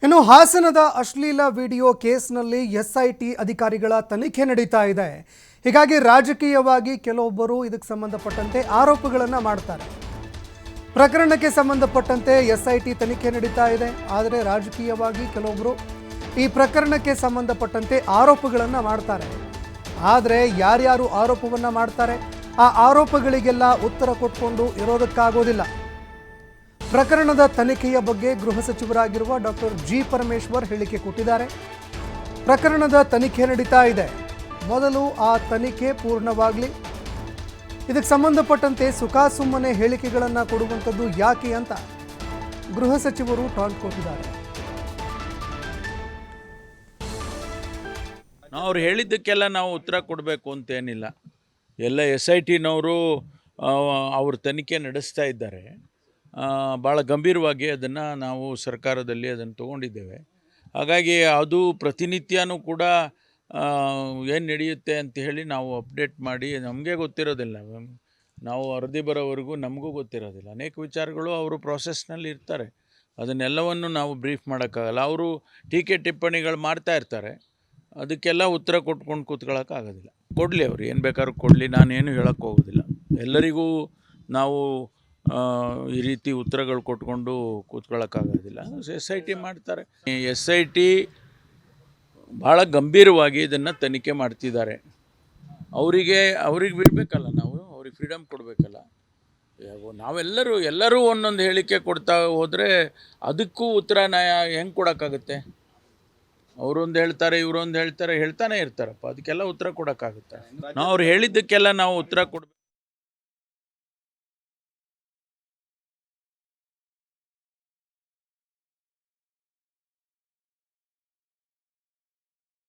ಇನ್ನು ಹಾಸನದ ಅಶ್ಲೀಲ ವಿಡಿಯೋ ಕೇಸ್ನಲ್ಲಿ ಎಸ್ಐಟಿ ಅಧಿಕಾರಿಗಳ ತನಿಖೆ ನಡೀತಾ ಇದೆ. ಹೀಗಾಗಿ ರಾಜಕೀಯವಾಗಿ ಕೆಲವೊಬ್ಬರು ಇದಕ್ಕೆ ಸಂಬಂಧಪಟ್ಟಂತೆ ಆರೋಪಗಳನ್ನು ಮಾಡ್ತಾರೆ. ಪ್ರಕರಣಕ್ಕೆ ಸಂಬಂಧಪಟ್ಟಂತೆ ಎಸ್ಐಟಿ ತನಿಖೆ ನಡೀತಾ ಇದೆ. ಆದರೆ ರಾಜಕೀಯವಾಗಿ ಕೆಲವೊಬ್ಬರು ಈ ಪ್ರಕರಣಕ್ಕೆ ಸಂಬಂಧಪಟ್ಟಂತೆ ಆರೋಪಗಳನ್ನು ಮಾಡ್ತಾರೆ. ಆದರೆ ಯಾರ್ಯಾರು ಆರೋಪವನ್ನು ಮಾಡ್ತಾರೆ ಆ ಆರೋಪಗಳಿಗೆಲ್ಲ ಉತ್ತರ ಕೊಟ್ಕೊಂಡು ಇರೋದಕ್ಕಾಗೋದಿಲ್ಲ. ಪ್ರಕರಣದ ತನಿಖೆಯ ಬಗ್ಗೆ ಗೃಹ ಸಚಿವರಾಗಿರುವ ಡಾಕ್ಟರ್ ಜಿ ಪರಮೇಶ್ವರ್ ಹೇಳಿಕೆ ಕೊಟ್ಟಿದ್ದಾರೆ. ಪ್ರಕರಣದ ತನಿಖೆ ನಡೀತಾ ಇದೆ, ಮೊದಲು ಆ ತನಿಖೆ ಪೂರ್ಣವಾಗಲಿ. ಇದಕ್ಕೆ ಸಂಬಂಧಪಟ್ಟಂತೆ ಸುಖಾಸುಮ್ಮನೆ ಹೇಳಿಕೆಗಳನ್ನು ಕೊಡುವಂಥದ್ದು ಯಾಕೆ ಅಂತ ಗೃಹ ಸಚಿವರು ಟಾಂಟ್ ಕೊಟ್ಟಿದ್ದಾರೆ. ಅವ್ರು ಹೇಳಿದ್ದಕ್ಕೆಲ್ಲ ನಾವು ಉತ್ತರ ಕೊಡಬೇಕು ಅಂತೇನಿಲ್ಲ. ಎಲ್ಲ SITನವರು ಅವ್ರ ತನಿಖೆ ನಡೆಸ್ತಾ ಇದ್ದಾರೆ. ಭಾಳ ಗಂಭೀರವಾಗಿ ಅದನ್ನು ನಾವು ಸರ್ಕಾರದಲ್ಲಿ ಅದನ್ನು ತೊಗೊಂಡಿದ್ದೇವೆ. ಹಾಗಾಗಿ ಅದು ಪ್ರತಿನಿತ್ಯನೂ ಕೂಡ ಏನು ನಡೆಯುತ್ತೆ ಅಂತ ಹೇಳಿ ನಾವು ಅಪ್ಡೇಟ್ ಮಾಡಿ, ನಮಗೆ ಗೊತ್ತಿರೋದಿಲ್ಲ, ನಾವು ವರದಿ ಬರೋವರೆಗೂ ನಮಗೂ ಗೊತ್ತಿರೋದಿಲ್ಲ. ಅನೇಕ ವಿಚಾರಗಳು ಅವರು ಪ್ರಾಸೆಸ್ನಲ್ಲಿ ಇರ್ತಾರೆ, ಅದನ್ನೆಲ್ಲವನ್ನು ನಾವು ಬ್ರೀಫ್ ಮಾಡೋಕ್ಕಾಗಲ್ಲ. ಅವರು ಟೀಕೆ ಟಿಪ್ಪಣಿಗಳು ಮಾಡ್ತಾ ಇರ್ತಾರೆ, ಅದಕ್ಕೆಲ್ಲ ಉತ್ತರ ಕೊಟ್ಕೊಂಡು ಕೂತ್ಕೊಳ್ಳೋಕ್ಕಾಗೋದಿಲ್ಲ. ಕೊಡಲಿ, ಅವ್ರು ಏನು ಬೇಕಾದ್ರೂ ಕೊಡಲಿ, ನಾನೇನು ಹೇಳೋಕ್ಕೆ ಹೋಗೋದಿಲ್ಲ. ಎಲ್ಲರಿಗೂ ನಾವು ಈ ರೀತಿ ಉತ್ತರಗಳು ಕೊಟ್ಕೊಂಡು ಕೂತ್ಕೊಳ್ಳೋಕ್ಕಾಗೋದಿಲ್ಲ. SIT ಮಾಡ್ತಾರೆ. SIT ಭಾಳ ಗಂಭೀರವಾಗಿ ಇದನ್ನು ತನಿಖೆ ಮಾಡ್ತಿದ್ದಾರೆ. ಅವ್ರಿಗೆ ಬಿಡಬೇಕಲ್ಲ, ನಾವು ಅವ್ರಿಗೆ ಫ್ರೀಡಮ್ ಕೊಡಬೇಕಲ್ಲ. ಎಲ್ಲರೂ ಒಂದೊಂದು ಹೇಳಿಕೆ ಕೊಡ್ತಾ ಹೋದರೆ ಅದಕ್ಕೂ ಉತ್ತರ ಹೆಂಗೆ ಕೊಡೋಕ್ಕಾಗುತ್ತೆ? ಅವರೊಂದು ಹೇಳ್ತಾರೆ, ಇವರೊಂದು ಹೇಳ್ತಾರೆ, ಹೇಳ್ತಾನೆ ಇರ್ತಾರಪ್ಪ. ಅದಕ್ಕೆಲ್ಲ ಉತ್ತರ ಕೊಡೋಕ್ಕಾಗುತ್ತೆ? ಅವ್ರು ಹೇಳಿದ್ದಕ್ಕೆಲ್ಲ ನಾವು ಉತ್ತರ ಕೊಡಬೇಕು.